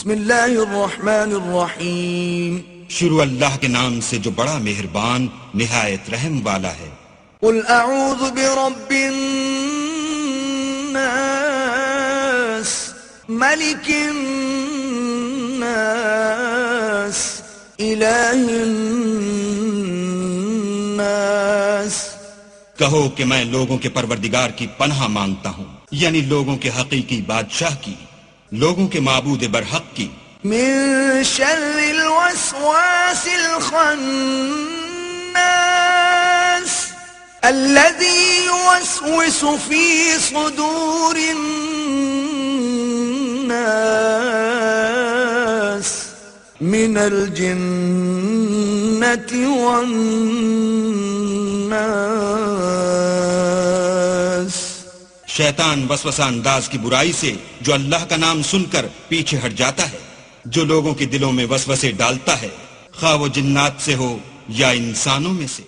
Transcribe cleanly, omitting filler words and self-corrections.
بسم اللہ الرحمن الرحیم شروع اللہ کے نام سے جو بڑا مہربان نہایت رحم والا ہے۔ قل اعوذ برب الناس ملک الناس الہ الناس۔ کہو کہ میں لوگوں کے پروردگار کی پناہ مانگتا ہوں، یعنی لوگوں کے حقیقی بادشاہ کی، لوگوں کے معبود برحق کی۔ من شر الوسواس الخناس الذي يوسوس في صدور الناس من الجنة والناس۔ شیطان وسوسہ انداز کی برائی سے جو اللہ کا نام سن کر پیچھے ہٹ جاتا ہے، جو لوگوں کے دلوں میں وسوسے ڈالتا ہے، خواہ وہ جنات سے ہو یا انسانوں میں سے۔